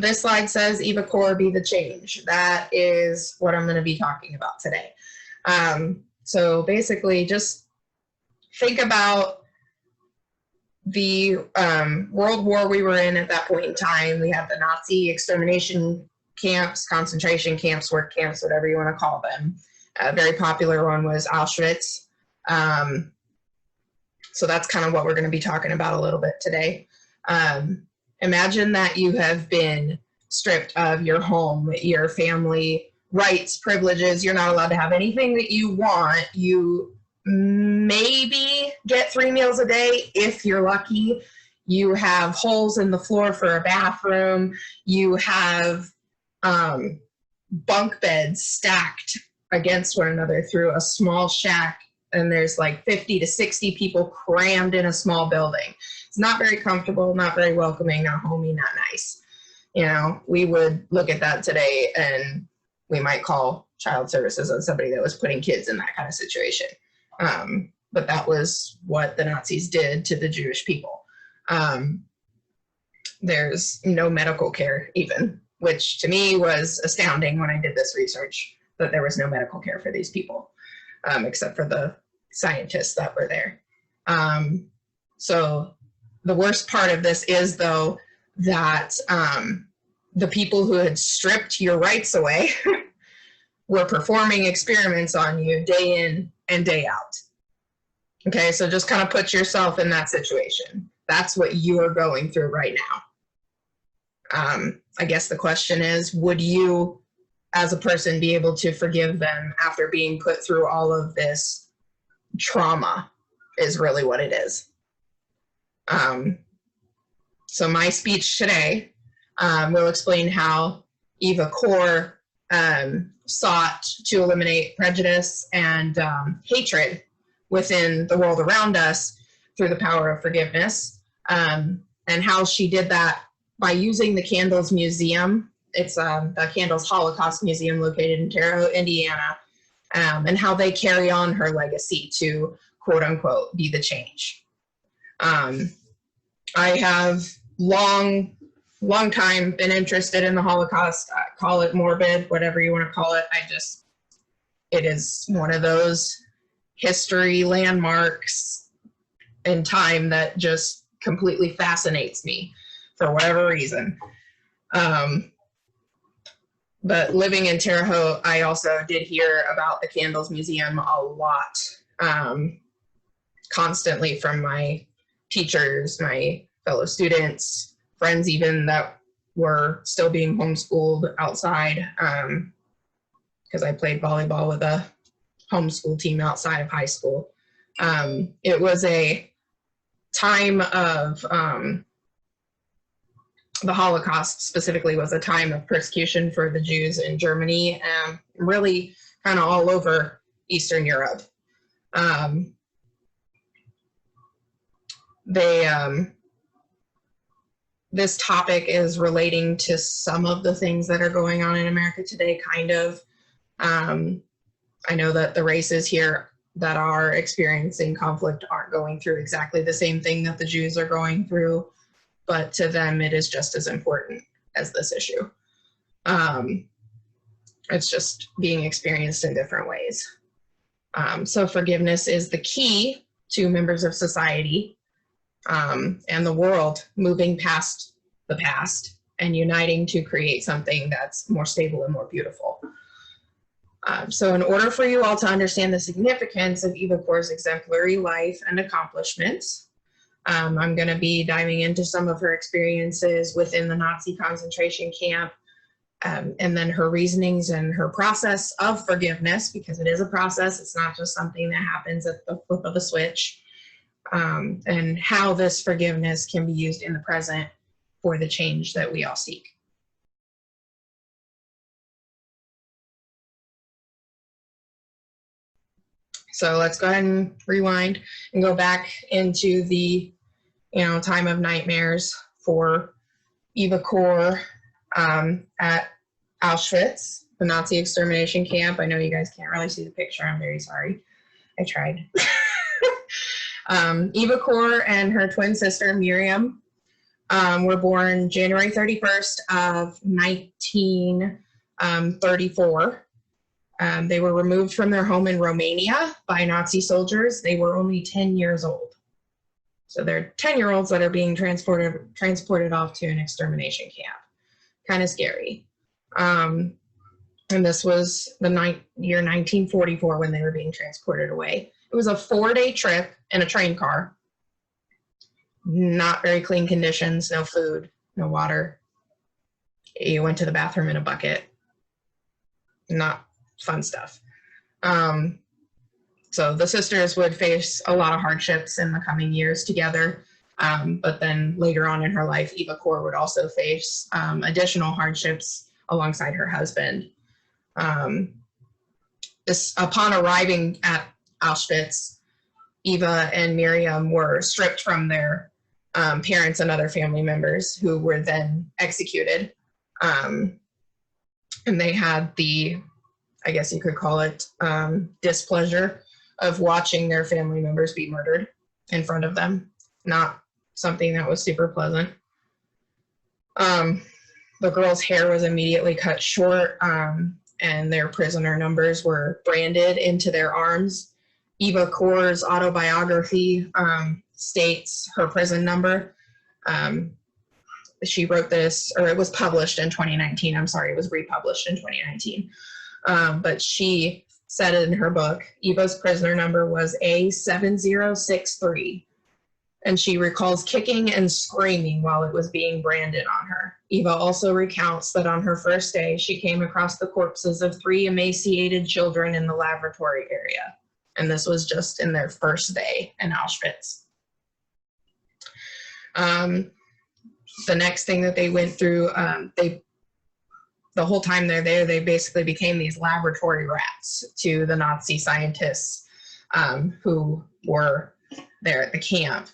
this slide says Eva Kor be the change. That is what I'm going to be talking about today. So basically just think about the World War we were in at that point in time. We had the Nazi extermination camps, concentration camps, work camps, whatever you want to call them. A very popular one was Auschwitz. So that's kind of what we're going to be talking about a little bit today. Imagine that you have been stripped of your home, your family rights, privileges. You're not allowed to have anything that you want. You maybe get 3 meals a day if you're lucky. You have holes in the floor for a bathroom. You have bunk beds stacked against one another through a small shack, and there's like 50 to 60 people crammed in a small building. It's not very comfortable, not very welcoming, not homey, not nice. You know, we would look at that today and we might call child services on somebody that was putting kids in that kind of situation. But that was what the Nazis did to the Jewish people. There's no medical care even, which to me was astounding when I did this research, that there was no medical care for these people, except for the scientists that were there. So the worst part of this is, though, that the people who had stripped your rights away were performing experiments on you day in and day out. Okay, so just kind of put yourself in that situation. That's what you are going through right now. I guess the question is, would you, as a person, be able to forgive them after being put through all of this trauma, is really what it is. So my speech today will explain how Eva Kor sought to eliminate prejudice and hatred within the world around us through the power of forgiveness, and how she did that by using the CANDLES Museum. It's the CANDLES Holocaust Museum located in Terre Haute, Indiana, and how they carry on her legacy to, quote unquote, be the change. I have long time been interested in the Holocaust. Call it morbid, whatever you want to call it. It is one of those history landmarks in time that just completely fascinates me for whatever reason. But living in Terre Haute, I also did hear about the CANDLES Museum a lot, constantly from my teachers, my fellow students, friends even that were still being homeschooled outside, because I played volleyball with a homeschool team outside of high school. It was a time of, the Holocaust specifically was a time of persecution for the Jews in Germany, really kind of all over Eastern Europe. This topic is relating to some of the things that are going on in America today, kind of. I know that the races here that are experiencing conflict aren't going through exactly the same thing that the Jews are going through, but to them it is just as important as this issue. It's just being experienced in different ways. So forgiveness is the key to members of society and the world moving past the past and uniting to create something that's more stable and more beautiful. So in order for you all to understand the significance of Eva Kor's exemplary life and accomplishments, I'm going to be diving into some of her experiences within the Nazi concentration camp, and then her reasonings and her process of forgiveness, because it is a process. It's not just something that happens at the flip of a switch, and how this forgiveness can be used in the present for the change that we all seek. So let's go ahead and rewind and go back into the, time of nightmares for Eva Kor at Auschwitz, the Nazi extermination camp. I know you guys can't really see the picture. I'm very sorry. I tried. Eva Kor and her twin sister Miriam were born January 31st of 1934. They were removed from their home in Romania by Nazi soldiers. They were only 10 years old. So they're 10-year-olds that are being transported off to an extermination camp. Kind of scary. And this was the year 1944 when they were being transported away. It was a 4-day trip in a train car. Not very clean conditions, no food, no water. You went to the bathroom in a bucket. Not fun stuff. So the sisters would face a lot of hardships in the coming years together. But then later on in her life, Eva Kor would also face additional hardships alongside her husband. Upon arriving at Auschwitz, Eva and Miriam were stripped from their parents and other family members who were then executed. And they had the, I guess you could call it, displeasure of watching their family members be murdered in front of them. Not something that was super pleasant. The girls' hair was immediately cut short, and their prisoner numbers were branded into their arms. Eva Kor's autobiography states her prison number. She wrote this, or it was published in 2019. I'm sorry, it was republished in 2019. But she said in her book, Eva's prisoner number was A7063. And she recalls kicking and screaming while it was being branded on her. Eva also recounts that on her first day, she came across the corpses of 3 emaciated children in the laboratory area. And this was just in their first day in Auschwitz. The next thing that they went through, the whole time they're there, they basically became these laboratory rats to the Nazi scientists who were there at the camp.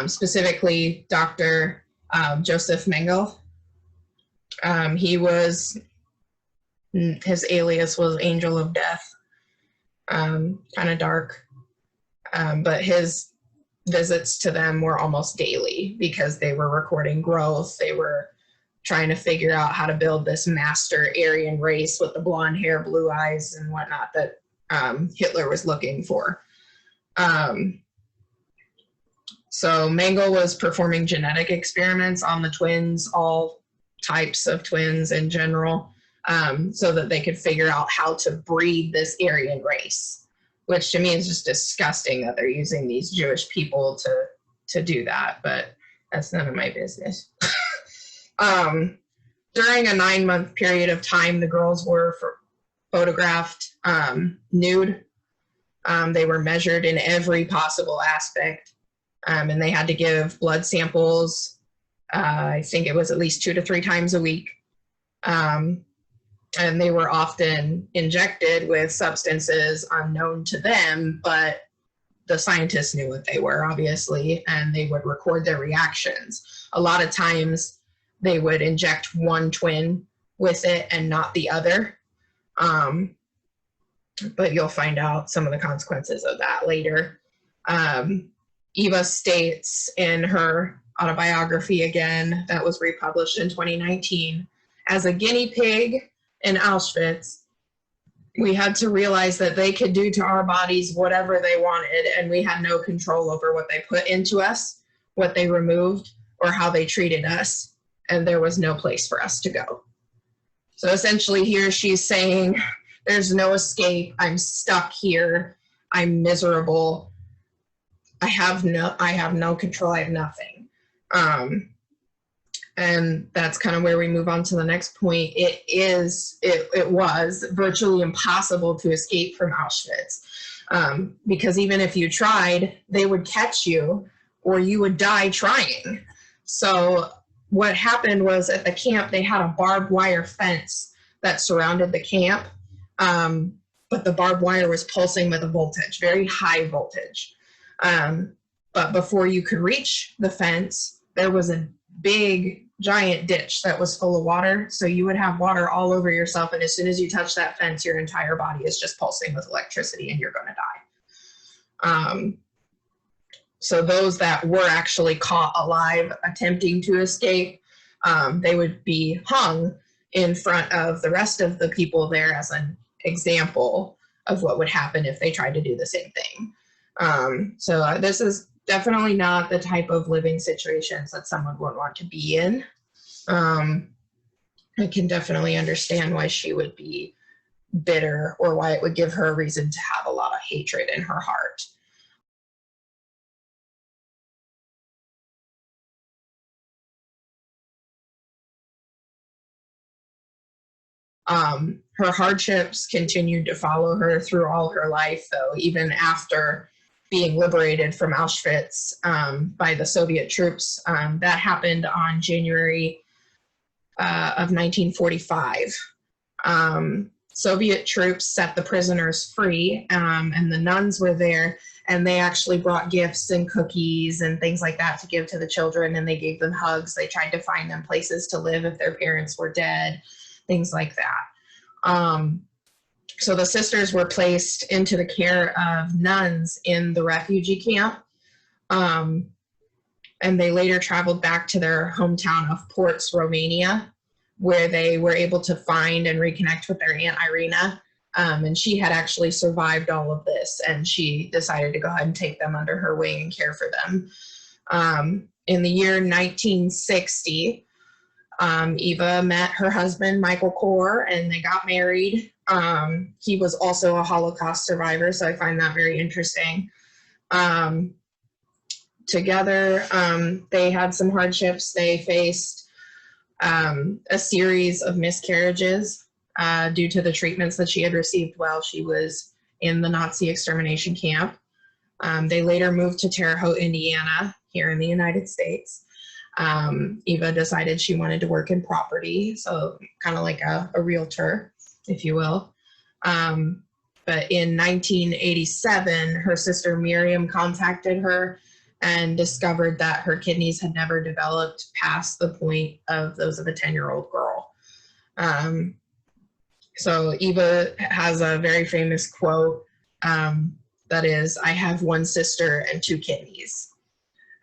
Specifically, Dr. Joseph Mengele. His alias was Angel of Death, kind of dark, but his visits to them were almost daily because they were recording growth. They were trying to figure out how to build this master Aryan race with the blonde hair, blue eyes, and whatnot that Hitler was looking for. So Mengele was performing genetic experiments on the twins, all types of twins in general, so that they could figure out how to breed this Aryan race, which to me is just disgusting that they're using these Jewish people to do that, but that's none of my business. During a 9-month period of time, the girls were photographed nude. They were measured in every possible aspect, and they had to give blood samples. I think it was at least 2 to 3 times a week. And they were often injected with substances unknown to them, but the scientists knew what they were, obviously, and they would record their reactions. A lot of times, they would inject one twin with it and not the other. But you'll find out some of the consequences of that later. Eva states in her autobiography, again, that was republished in 2019, as a guinea pig in Auschwitz, we had to realize that they could do to our bodies whatever they wanted, and we had no control over what they put into us, what they removed, or how they treated us. And there was no place for us to go. So essentially here she's saying, there's no escape. I'm stuck here. I'm miserable. I have no control. I have nothing. And that's kind of where we move on to the next point. It was virtually impossible to escape from Auschwitz. Because even if you tried, they would catch you or you would die trying. So what happened was at the camp, they had a barbed wire fence that surrounded the camp, but the barbed wire was pulsing with a voltage, very high voltage. But before you could reach the fence, there was a big, giant ditch that was full of water, so you would have water all over yourself, and as soon as you touch that fence, your entire body is just pulsing with electricity, and you're going to die. So those that were actually caught alive attempting to escape, they would be hung in front of the rest of the people there as an example of what would happen if they tried to do the same thing. So this is definitely not the type of living situations that someone would want to be in. I can definitely understand why she would be bitter, or why it would give her a reason to have a lot of hatred in her heart. Her hardships continued to follow her through all her life, though, even after being liberated from Auschwitz by the Soviet troops. That happened on January of 1945. Soviet troops set the prisoners free, and the nuns were there, and they actually brought gifts and cookies and things like that to give to the children, and they gave them hugs. They tried to find them places to live if their parents were dead, things like that. So the sisters were placed into the care of nuns in the refugee camp, and they later traveled back to their hometown of Ports, Romania, where they were able to find and reconnect with their Aunt Irina. And she had actually survived all of this, and she decided to go ahead and take them under her wing and care for them. In the year 1960, Eva met her husband, Michael Kor, and they got married. He was also a Holocaust survivor, so I find that very interesting. Together, they had some hardships. They faced a series of miscarriages due to the treatments that she had received while she was in the Nazi extermination camp. They later moved to Terre Haute, Indiana, here in the United States. Eva decided she wanted to work in property, so kind of like a realtor, if you will. But in 1987, her sister Miriam contacted her and discovered that her kidneys had never developed past the point of those of a 10-year-old girl. So Eva has a very famous quote that is, "I have one sister and two kidneys."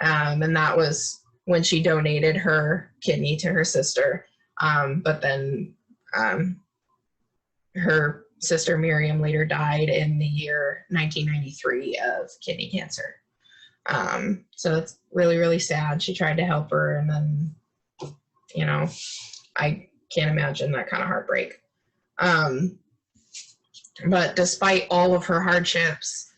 And that was when she donated her kidney to her sister. But then her sister Miriam later died in the year 1993 of kidney cancer. So it's really, really sad. She tried to help her, and then, you know, I can't imagine that kind of heartbreak. But despite all of her hardships,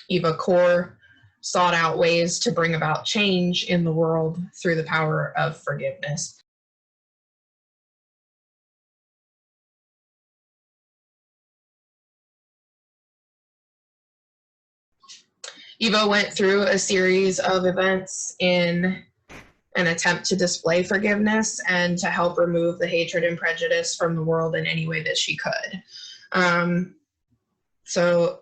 Eva Kor sought out ways to bring about change in the world through the power of forgiveness. Eva went through a series of events in an attempt to display forgiveness and to help remove the hatred and prejudice from the world in any way that she could. So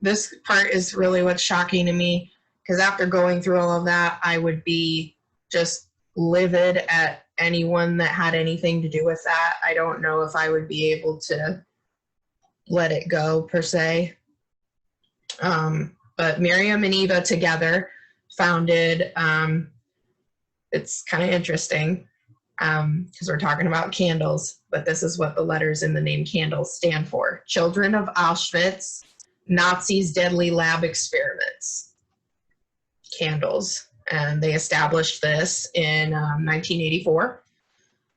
this part is really what's shocking to me, because after going through all of that, I would be just livid at anyone that had anything to do with that. I don't know if I would be able to let it go, per se. But Miriam and Eva together founded, it's kind of interesting because we're talking about candles, but this is what the letters in the name CANDLES stand for: Children of Auschwitz, Nazis' Deadly Lab Experiments. CANDLES. And they established this in 1984.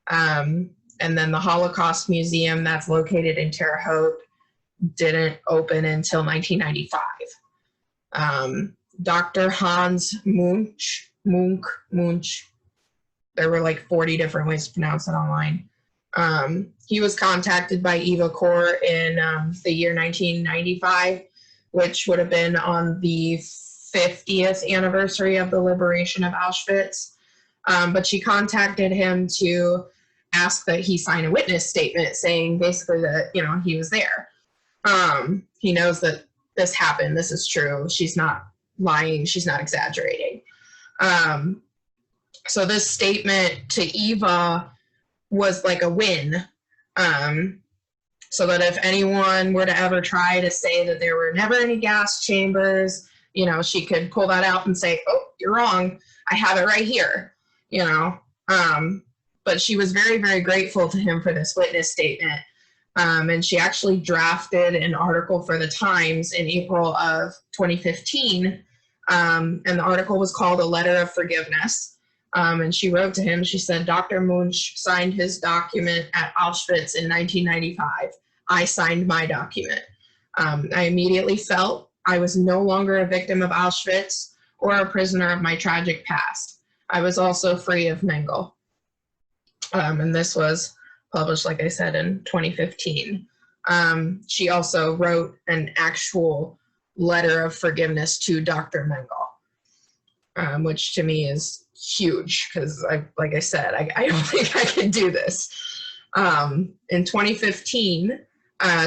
And then the Holocaust Museum that's located in Terre Haute didn't open until 1995. Dr. Hans Munch, there were like 40 different ways to pronounce it online. He was contacted by Eva Kor in the year 1995, which would have been on the 50th anniversary of the liberation of Auschwitz. But she contacted him to ask that he sign a witness statement saying basically that, you know, he was there. He knows that this happened. This is true. She's not lying. She's not exaggerating. So this statement to Eva was like a win. So that if anyone were to ever try to say that there were never any gas chambers, you know, she could pull that out and say, oh, you're wrong. I have it right here, you know. But she was very, very grateful to him for this witness statement. And she actually drafted an article for the Times in April of 2015. And the article was called A Letter of Forgiveness. And she wrote to him, she said, Dr. Munch signed his document at Auschwitz in 1995. I signed my document. I immediately felt I was no longer a victim of Auschwitz or a prisoner of my tragic past. I was also free of Mengele. And this was published, like I said, in 2015. She also wrote an actual letter of forgiveness to Dr. Mengele, which to me is huge because, like I said, I don't think I can do this. In 2015,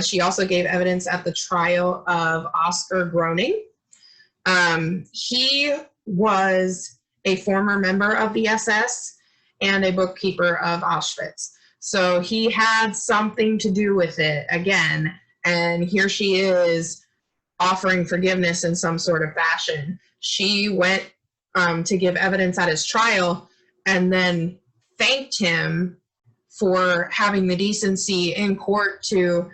she also gave evidence at the trial of Oscar Groening. He was a former member of the SS and a bookkeeper of Auschwitz. So he had something to do with it again. And here she is offering forgiveness in some sort of fashion. She went to give evidence at his trial and then thanked him for having the decency in court to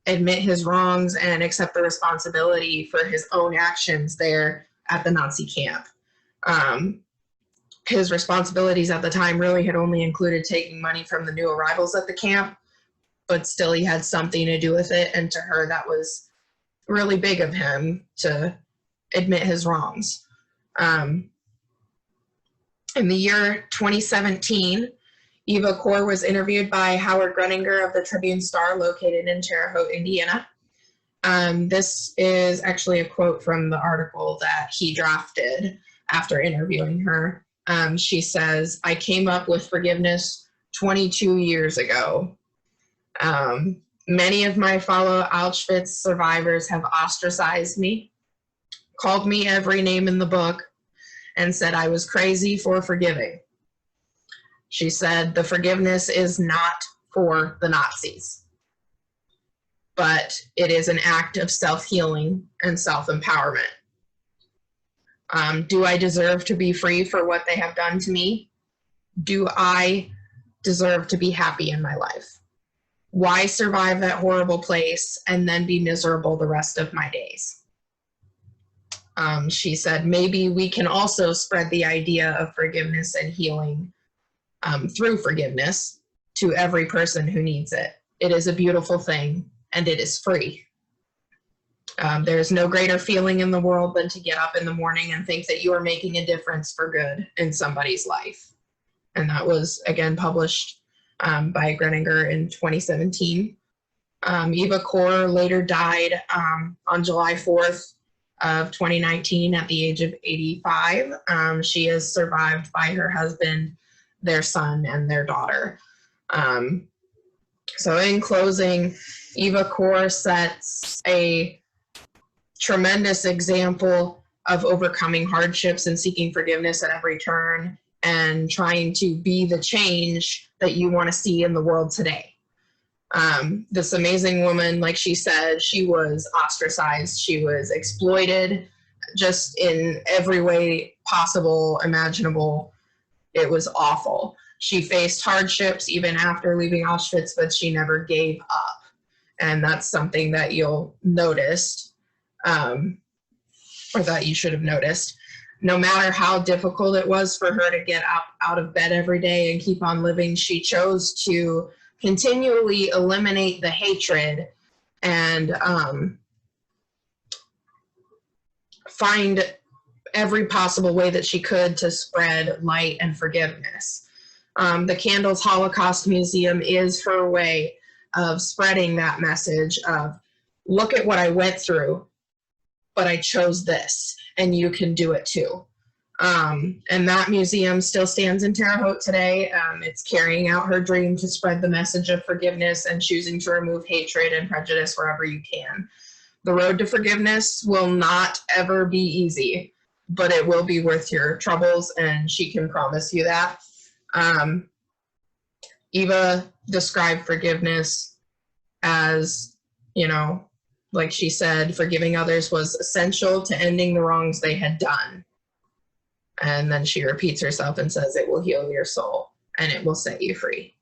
admit his wrongs and accept the responsibility for his own actions there at the Nazi camp. His responsibilities at the time really had only included taking money from the new arrivals at the camp, but still he had something to do with it. And to her, that was really big of him to admit his wrongs. In the year 2017, Eva Kor was interviewed by Howard Gruninger of the Tribune-Star, located in Terre Haute, Indiana. This is actually a quote from the article that he drafted after interviewing her. She says, I came up with forgiveness 22 years ago. Many of my fellow Auschwitz survivors have ostracized me, called me every name in the book, and said I was crazy for forgiving. She said, the forgiveness is not for the Nazis, but it is an act of self-healing and self-empowerment. Do I deserve to be free for what they have done to me? Do I deserve to be happy in my life? Why survive that horrible place and then be miserable the rest of my days? She said, maybe we can also spread the idea of forgiveness and healing through forgiveness to every person who needs it. It is a beautiful thing and it is free. There is no greater feeling in the world than to get up in the morning and think that you are making a difference for good in somebody's life. And that was, again, published by Gruninger in 2017. Eva Kor later died on July 4th of 2019 at the age of 85. She is survived by her husband, their son, and their daughter. So in closing, Eva Kor sets a tremendous example of overcoming hardships and seeking forgiveness at every turn and trying to be the change that you want to see in the world today. This amazing woman, like she said, she was ostracized, she was exploited just in every way possible, imaginable. It was awful. She faced hardships even after leaving Auschwitz, but she never gave up. And that's something that you'll notice, or that you should have noticed. No matter how difficult it was for her to get up out of bed every day and keep on living, she chose to continually eliminate the hatred and find every possible way that she could to spread light and forgiveness. The CANDLES Holocaust Museum is her way of spreading that message of, look at what I went through, but I chose this, and you can do it too. And that museum still stands in Terre Haute today. It's carrying out her dream to spread the message of forgiveness and choosing to remove hatred and prejudice wherever you can. The road to forgiveness will not ever be easy, but it will be worth your troubles, and she can promise you that. Eva described forgiveness as, you know, Like she said, forgiving others was essential to ending the wrongs they had done. And then she repeats herself and says, it will heal your soul and it will set you free.